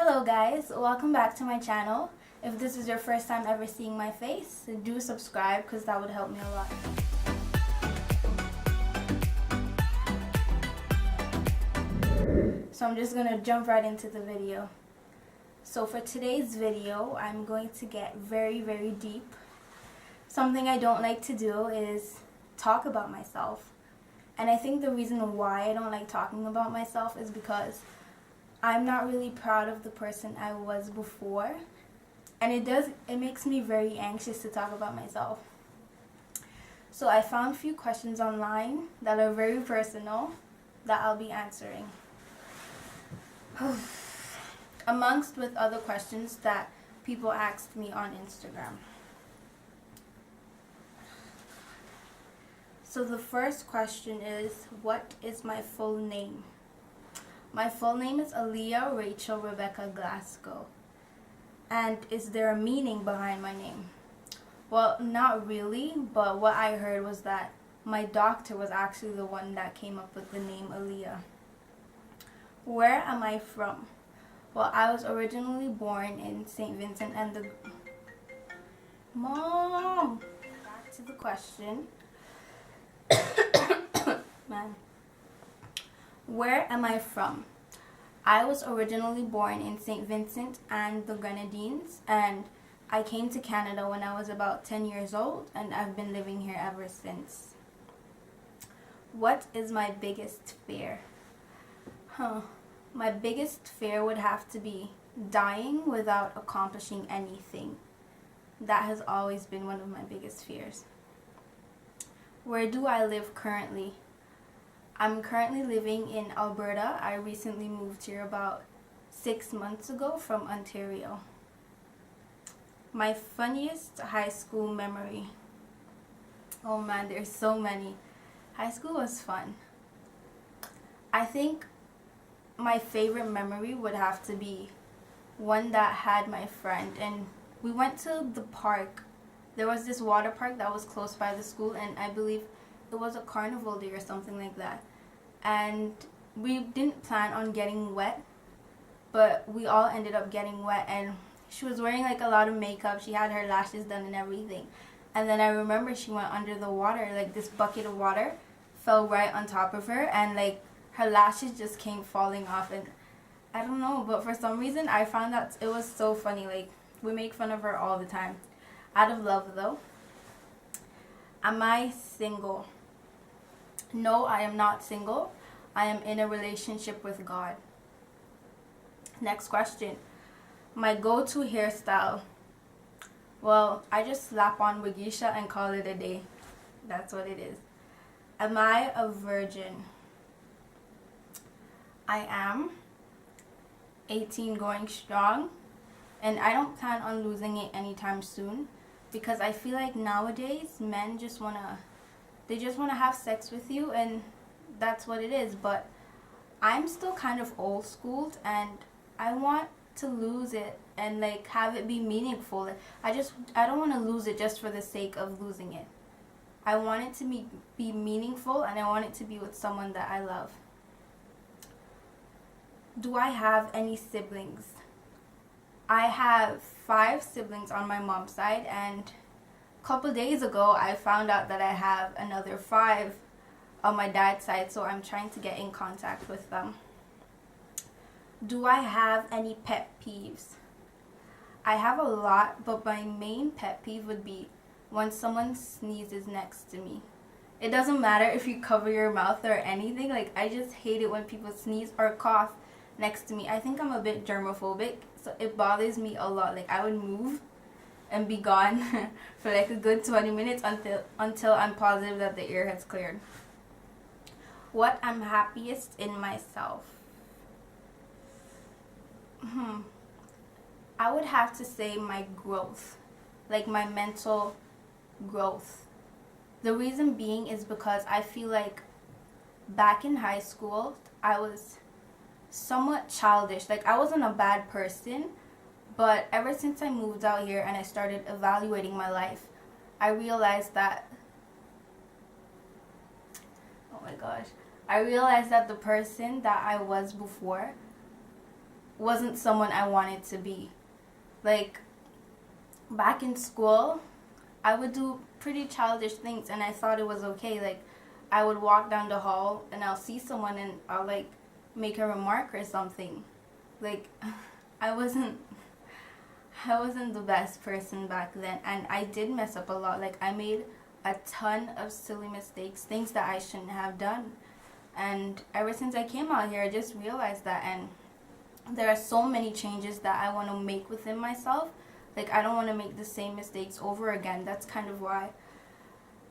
Hello guys, welcome back to my channel. If this is your first time ever seeing my face, do subscribe because that would help me a lot. So I'm just gonna jump right into the video. So for today's video, I'm going to get very deep. Something I don't like to do is talk about myself. And I think the reason why I don't like talking about myself is because I'm not really proud of the person I was before. And it makes me very anxious to talk about myself. So I found a few questions online that are very personal that I'll be answering. Amongst with other questions that people asked me on Instagram. So the first question is, what is my full name? My full name is Aaliyah Rachel Rebecca Glasgow. And is there a meaning behind my name? Well, not really, but what I heard was that my doctor was actually the one that came up with the name Aaliyah. Where am I from? Well, I was originally born in St. Vincent and the... Mom! Back to the question. Man. Where am I from? I was originally born in St. Vincent and the Grenadines, and I came to Canada when I was about 10 years old, and I've been living here ever since. What is my biggest fear? My biggest fear would have to be dying without accomplishing anything. That has always been one of my biggest fears. Where do I live currently? I'm currently living in Alberta. I recently moved here about 6 months ago from Ontario. My funniest high school memory. Oh man, there's so many. High school was fun. I think my favorite memory would have to be one that had my friend, and we went to the park. There was this water park that was close by the school, and I believe it was a carnival day or something like that. And we didn't plan on getting wet, but we all ended up getting wet, and she was wearing like a lot of makeup. She had her lashes done and everything. And then I remember she went under the water, like this bucket of water fell right on top of her, and like her lashes just came falling off. And I don't know, but for some reason I found that it was so funny. Like, we make fun of her all the time. Out of love though. Am I single? No, I am not single. I am in a relationship with God. Next question. My go-to hairstyle. Well, I just slap on Wagisha and call it a day. That's what it is. Am I a virgin? I am 18 going strong, and I don't plan on losing it anytime soon, because I feel like nowadays men just want to have sex with you, and that's what it is. But I'm still kind of old schooled, and I want to lose it and like have it be meaningful. I don't want to lose it just for the sake of losing it. I want it to be meaningful, and I want it to be with someone that I love. Do I have any siblings? I have 5 siblings on my mom's side, and a couple days ago I found out that I have another 5 on my dad's side, so I'm trying to get in contact with them. Do I have any pet peeves? I have a lot, but my main pet peeve would be when someone sneezes next to me. It doesn't matter if you cover your mouth or anything, like I just hate it when people sneeze or cough next to me. I think I'm a bit germophobic, so it bothers me a lot. Like, I would move and be gone for like a good 20 minutes until I'm positive that the air has cleared. What I'm happiest in myself. I would have to say my growth, like my mental growth. The reason being is because I feel like back in high school I was somewhat childish. Like, I wasn't a bad person, but ever since I moved out here and I started evaluating my life, I realized that, oh my gosh, I realized that the person that I was before wasn't someone I wanted to be. Like, back in school, I would do pretty childish things and I thought it was okay. Like, I would walk down the hall and I'll see someone and I'll like make a remark or something. Like, I wasn't the best person back then, and I did mess up a lot. Like, I made a ton of silly mistakes, things that I shouldn't have done. And ever since I came out here, I just realized that, and there are so many changes that I want to make within myself. Like, I don't want to make the same mistakes over again. That's kind of why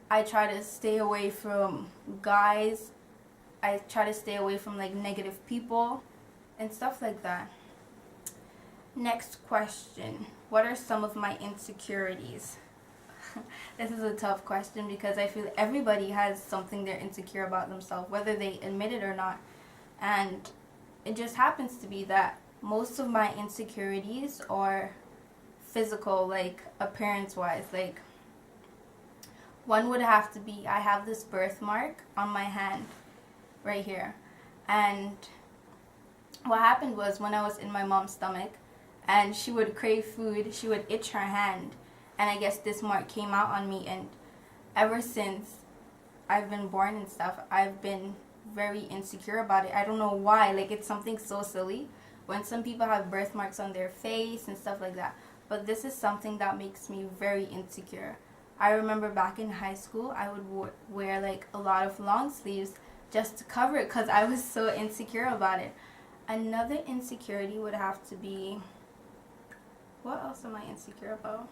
I try to stay away from guys. I try to stay away from like negative people and stuff like that. Next question. What are some of my insecurities? This is a tough question because I feel everybody has something they're insecure about themselves, whether they admit it or not. And it just happens to be that most of my insecurities are physical, like appearance-wise. Like, one would have to be, I have this birthmark on my hand right here. And what happened was, when I was in my mom's stomach and she would crave food, she would itch her hand. And I guess this mark came out on me, and ever since I've been born and stuff, I've been very insecure about it. I don't know why. Like, it's something so silly when some people have birthmarks on their face and stuff like that. But this is something that makes me very insecure. I remember back in high school, I would wear like a lot of long sleeves just to cover it because I was so insecure about it. Another insecurity would have to be, what else am I insecure about?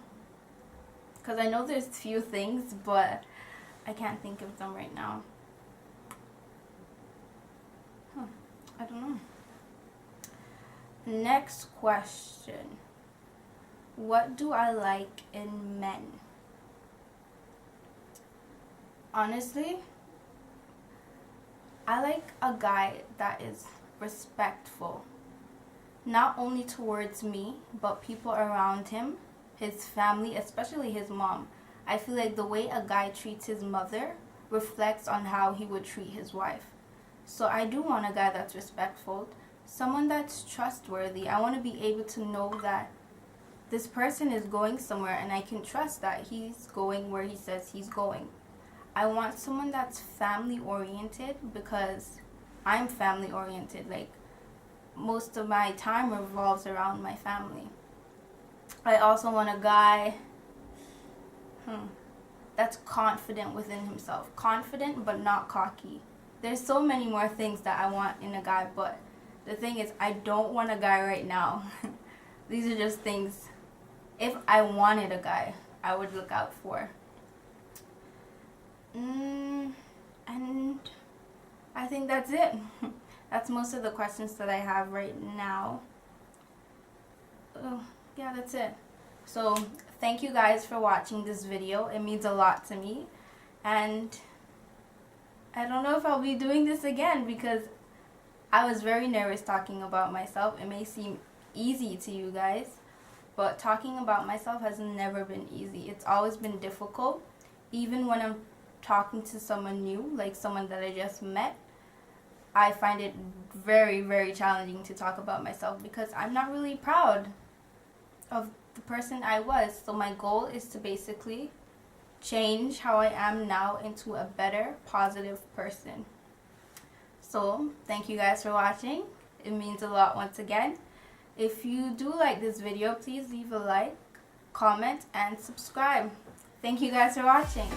Because I know there's few things, but I can't think of them right now. I don't know. Next question. What do I like in men? Honestly, I like a guy that is respectful. Not only towards me, but people around him. His family, especially his mom. I feel like the way a guy treats his mother reflects on how he would treat his wife. So I do want a guy that's respectful, someone that's trustworthy. I want to be able to know that this person is going somewhere and I can trust that he's going where he says he's going. I want someone that's family oriented because I'm family oriented. Like, most of my time revolves around my family. I also want a guy that's confident within himself. Confident but not cocky. There's so many more things that I want in a guy, but the thing is, I don't want a guy right now. These are just things, if I wanted a guy, I would look out for. And I think that's it. That's most of the questions that I have right now. Yeah, that's it. So thank you guys for watching this video. It means a lot to me, and I don't know if I'll be doing this again because I was very nervous talking about myself. It may seem easy to you guys, but talking about myself has never been easy. It's always been difficult. Even when I'm talking to someone new, like someone that I just met, I find it very, very challenging to talk about myself because I'm not really proud of the person I was. So my goal is to basically change how I am now into a better, positive person. So thank you guys for watching. It means a lot once again. If you do like this video, please leave a like, comment, and subscribe. Thank you guys for watching.